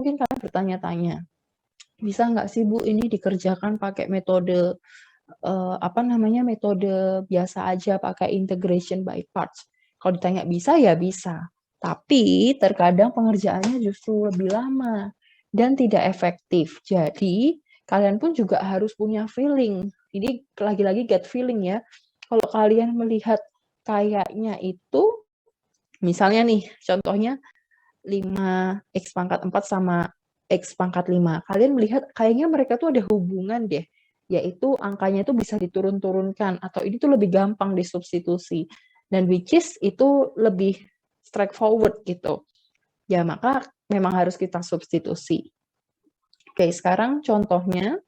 Mungkin kalian bertanya-tanya, bisa nggak sih Bu ini dikerjakan pakai metode metode biasa aja, pakai integration by parts? Kalau ditanya bisa ya bisa, tapi terkadang pengerjaannya justru lebih lama dan tidak efektif. Jadi kalian pun juga harus punya feeling. Ini lagi-lagi get feeling ya. Kalau kalian melihat kayaknya itu, misalnya nih contohnya 5x pangkat 4 sama x pangkat 5. Kalian melihat kayaknya mereka tuh ada hubungan deh, yaitu angkanya itu bisa diturun-turunkan, atau ini tuh lebih gampang disubstitusi. Dan which is itu lebih straightforward gitu. Ya, maka memang harus kita substitusi. Oke, sekarang contohnya,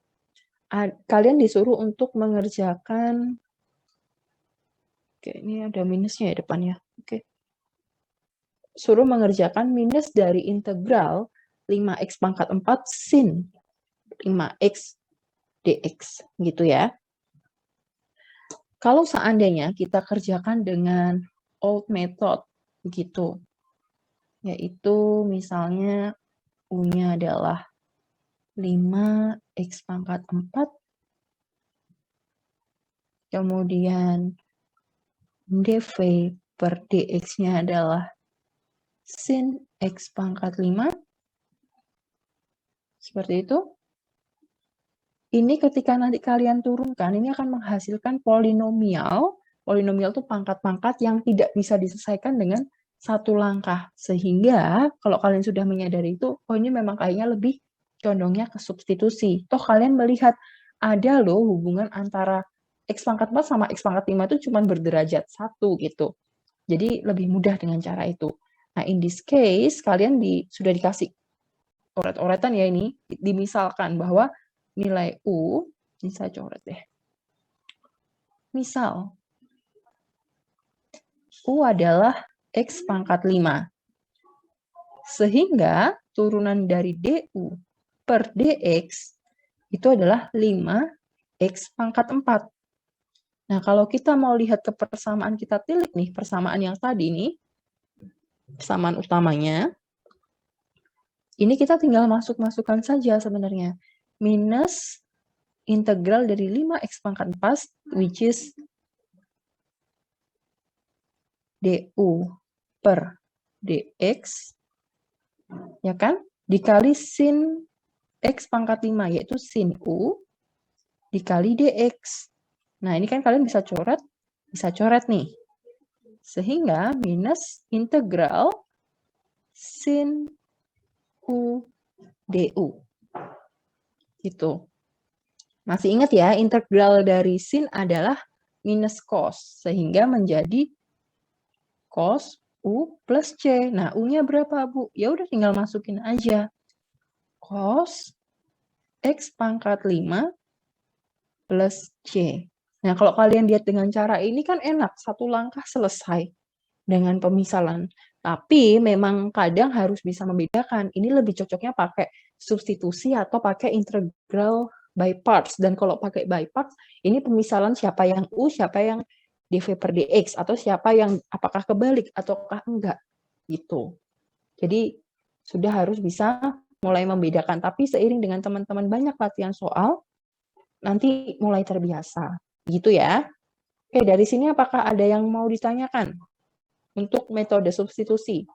kalian disuruh untuk mengerjakan, oke, ini ada minusnya ya depannya. Oke. Suruh mengerjakan minus dari integral 5x pangkat 4 sin 5x dx, gitu ya. Kalau seandainya kita kerjakan dengan old method, gitu, yaitu misalnya U-nya adalah 5x pangkat 4, kemudian dv per dx-nya adalah sin x pangkat 5, seperti itu. Ini ketika nanti kalian turunkan, ini akan menghasilkan polinomial. Polinomial itu pangkat-pangkat yang tidak bisa diselesaikan dengan satu langkah. Sehingga kalau kalian sudah menyadari itu, oh ini memang kayaknya lebih condongnya ke substitusi. Toh kalian melihat ada loh hubungan antara x pangkat 4 sama x pangkat 5 itu cuma berderajat 1 gitu. Jadi lebih mudah dengan cara itu. Nah, in this case, kalian sudah dikasih oret-oretan ya ini, dimisalkan bahwa nilai U, ini saya coret deh. Misal, U adalah X pangkat 5. Sehingga turunan dari DU per DX itu adalah 5X pangkat 4. Nah, kalau kita mau lihat ke persamaan kita tilik nih, persamaan yang tadi nih, persamaan utamanya, ini kita tinggal masukkan saja sebenarnya. Minus integral dari 5x pangkat 4, which is du per dx, ya kan? Dikali sin x pangkat 5, yaitu sin u, dikali dx. Nah, ini kan kalian bisa coret nih. Sehingga minus integral sin u du. Gitu. Masih ingat ya, integral dari sin adalah minus cos, sehingga menjadi cos U plus C. Nah, U-nya berapa, Bu? Ya udah tinggal masukin aja. Cos X pangkat 5 plus C. Nah, kalau kalian lihat dengan cara ini kan enak, satu langkah selesai dengan pemisalan. Tapi memang kadang harus bisa membedakan. Ini lebih cocoknya pakai substitusi atau pakai integral by parts. Dan kalau pakai by parts, ini pemisalan siapa yang U, siapa yang dv per dx, atau siapa yang apakah kebalik ataukah enggak, gitu. Jadi sudah harus bisa mulai membedakan. Tapi seiring dengan teman-teman banyak latihan soal, nanti mulai terbiasa, gitu ya. Oke, dari sini apakah ada yang mau ditanyakan untuk metode substitusi?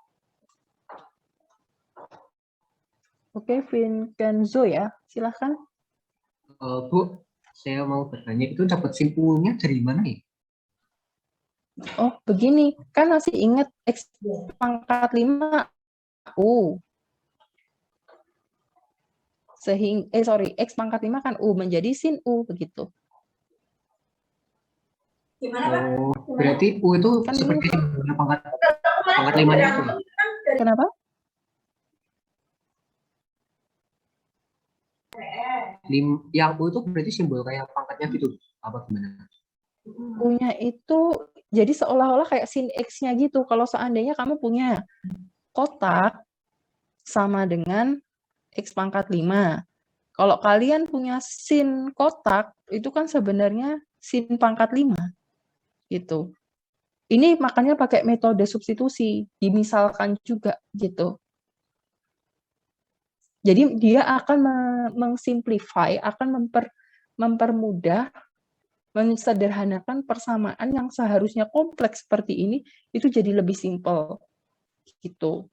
Oke, Vincenzo ya, silahkan. Bu, saya mau bertanya, itu dapat simpulnya dari mana ya? Oh, begini, kan masih ingat X pangkat 5 U. X pangkat 5 kan U, menjadi sin U, begitu. Oh, berarti U itu Kan seperti ini, pangkat 5 itu. kenapa? Yang U itu berarti simbol kayak pangkatnya gitu, apa gimana? U-nya itu jadi seolah-olah kayak sin X-nya gitu. Kalau seandainya kamu punya kotak sama dengan X pangkat 5. Kalau kalian punya sin kotak, itu kan sebenarnya sin pangkat 5. Gitu. Ini makanya pakai metode substitusi, dimisalkan juga gitu. Jadi dia akan mengsimplify, akan mempermudah, mensederhanakan persamaan yang seharusnya kompleks seperti ini, itu jadi lebih simpel. Gitu.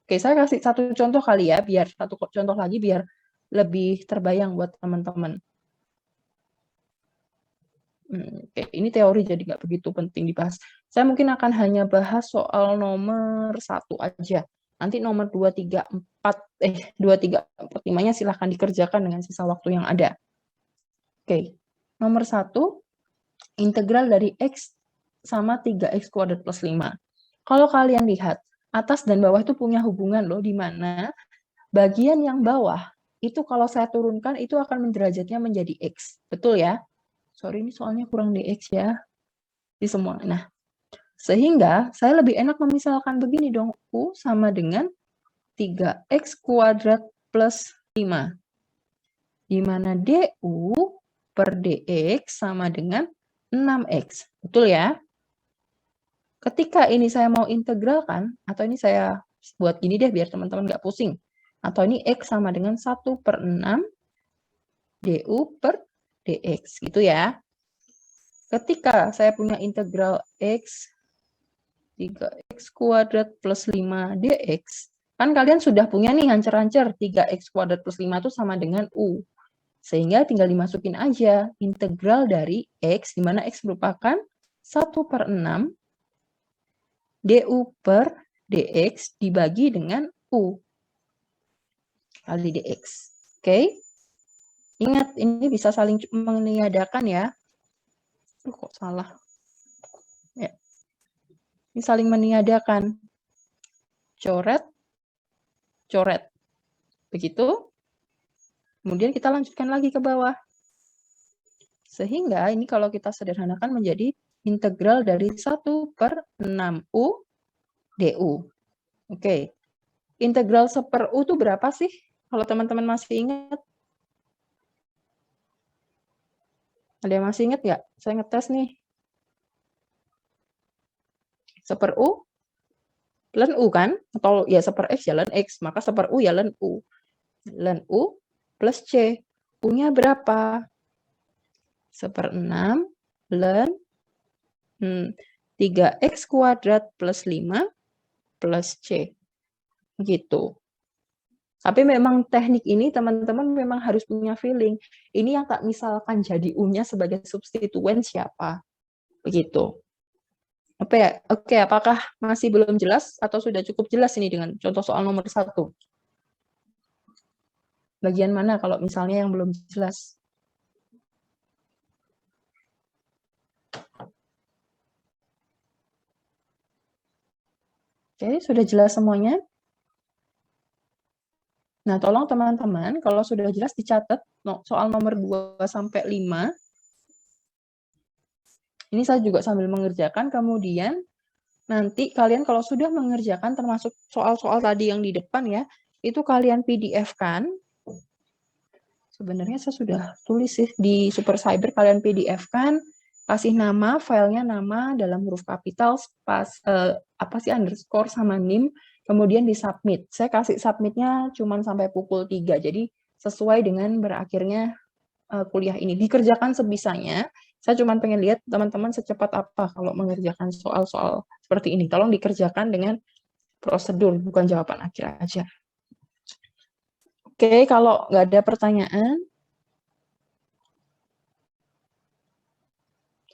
Oke, saya kasih satu contoh kali ya, biar satu contoh lagi biar lebih terbayang buat teman-teman. Oke, ini teori jadi nggak begitu penting dibahas. Saya mungkin akan hanya bahas soal nomor 1 aja. Nanti nomor 2, 3, 4, 2, 3, 4, 5-nya silahkan dikerjakan dengan sisa waktu yang ada. Oke, nomor 1, integral dari X sama 3X kuadrat plus 5. Kalau kalian lihat, atas dan bawah itu punya hubungan loh, di mana bagian yang bawah, itu kalau saya turunkan, itu akan derajatnya menjadi X. Betul ya? Sorry, ini soalnya kurang DX ya. Di semua. Nah, sehingga saya lebih enak memisalkan begini dong, U sama dengan 3X kuadrat plus 5. Di mana DU per DX sama dengan 6X. Betul ya? Ketika ini saya mau integralkan, atau ini saya buat gini deh biar teman-teman nggak pusing. Atau ini X sama dengan 1/6 DU per DX. Gitu ya. Ketika saya punya integral X 3x kuadrat plus 5 dx, kan kalian sudah punya nih hancer-hancer 3x kuadrat plus 5 itu sama dengan U. Sehingga tinggal dimasukin aja integral dari x, di mana x merupakan 1/6 du per dx dibagi dengan U kali dx. Oke? Ingat, ini bisa saling meniadakan ya. Kok salah? Ya. Ini saling meniadakan. Coret, coret. Begitu. Kemudian kita lanjutkan lagi ke bawah. Sehingga ini kalau kita sederhanakan menjadi integral dari 1/6U du. Oke. Integral 1/U itu berapa sih? Kalau teman-teman masih ingat? Ada yang masih ingat nggak? Saya ngetes nih. 1/U ln U kan? Atau ya 1/X ya ln X. Maka 1/U ya ln U. Ln U plus C. U-nya berapa? 1/6 ln 3X kuadrat plus 5 plus C. Gitu. Tapi memang teknik ini teman-teman memang harus punya feeling. Ini yang tak misalkan jadi U-nya sebagai substituen siapa. Begitu. Oke, apakah masih belum jelas atau sudah cukup jelas ini dengan contoh soal nomor 1? Bagian mana kalau misalnya yang belum jelas? Oke, sudah jelas semuanya? Nah, tolong teman-teman, kalau sudah jelas dicatat soal nomor 2 sampai 5. Ini saya juga sambil mengerjakan, kemudian nanti kalian kalau sudah mengerjakan termasuk soal-soal tadi yang di depan ya, itu kalian PDF-kan. Sebenarnya saya sudah tulis sih di Super Cyber, kalian PDF-kan, kasih nama, filenya nama dalam huruf kapital, underscore sama NIM, kemudian di-submit. Saya kasih submitnya cuma sampai pukul 3, jadi sesuai dengan berakhirnya kuliah ini. Dikerjakan sebisanya, saya cuma pengen lihat teman-teman secepat apa kalau mengerjakan soal-soal seperti ini. Tolong dikerjakan dengan prosedur, bukan jawaban akhir aja. Oke, kalau nggak ada pertanyaan,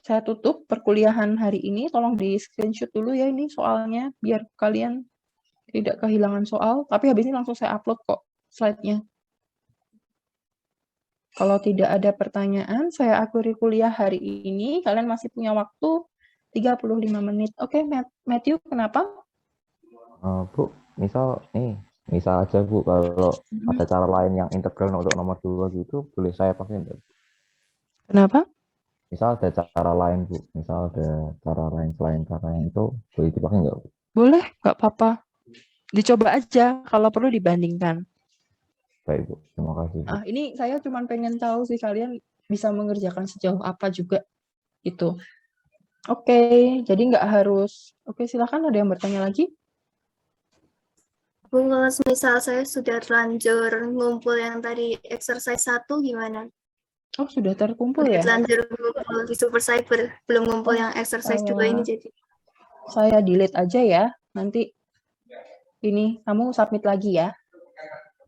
saya tutup perkuliahan hari ini. Tolong di screenshot dulu ya ini soalnya, biar kalian tidak kehilangan soal. Tapi habis ini langsung saya upload kok slide-nya. Kalau tidak ada pertanyaan, saya akhiri kuliah hari ini. Kalian masih punya waktu 35 menit. Oke, Matthew, kenapa? Bu, misal aja Bu, kalau ada cara lain yang integral untuk nomor 2 gitu, boleh saya pakai enggak? Kenapa? Misal ada cara lain Bu, misal ada cara lain selain cara yang itu, boleh dipakai enggak Bu? Boleh, nggak apa-apa. Dicoba aja, kalau perlu dibandingkan. Baik Bu, terima kasih Bu. Ini saya cuma pengen tahu sih kalian bisa mengerjakan sejauh apa juga itu. Oke, jadi nggak harus. Oke, silakan ada yang bertanya lagi? Bu, kalau misal saya sudah terlanjur ngumpul yang tadi exercise 1 gimana? Oh, sudah terkumpul Udah ya? terlanjur ngumpul di Super Cyber, belum ngumpul Oh, yang exercise 2 ini jadi. Saya delete aja ya. Nanti ini kamu submit lagi ya.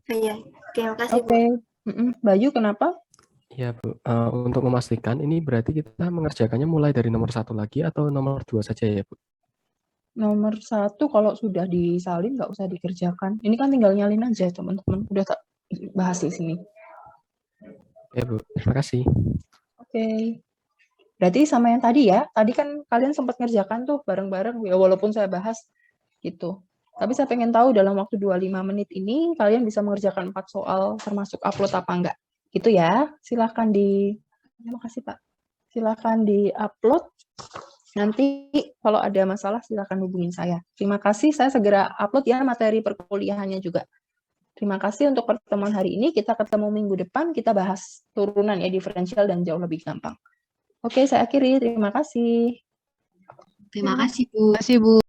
Iya, terima kasih Bu. Oke. Bayu kenapa? Iya, Bu. Untuk memastikan ini berarti kita mengerjakannya mulai dari nomor 1 lagi atau nomor 2 saja ya, Bu? Nomor 1 kalau sudah disalin nggak usah dikerjakan. Ini kan tinggal nyalin aja teman-teman. Udah tak bahas di sini. Oke, Bu. Terima kasih. Oke. Berarti sama yang tadi ya. Tadi kan kalian sempat ngerjakan tuh bareng-bareng ya walaupun saya bahas gitu. Tapi saya pengen tahu dalam waktu 25 menit ini kalian bisa mengerjakan 4 soal termasuk upload apa enggak. Gitu ya. Silahkan terima kasih Pak. Silahkan di-upload. Nanti kalau ada masalah silahkan hubungin saya. Terima kasih, saya segera upload ya materi perkuliahannya juga. Terima kasih untuk pertemuan hari ini. Kita ketemu minggu depan, kita bahas turunan ya, diferensial dan jauh lebih gampang. Oke, saya akhiri. Terima kasih. Terima kasih, Bu.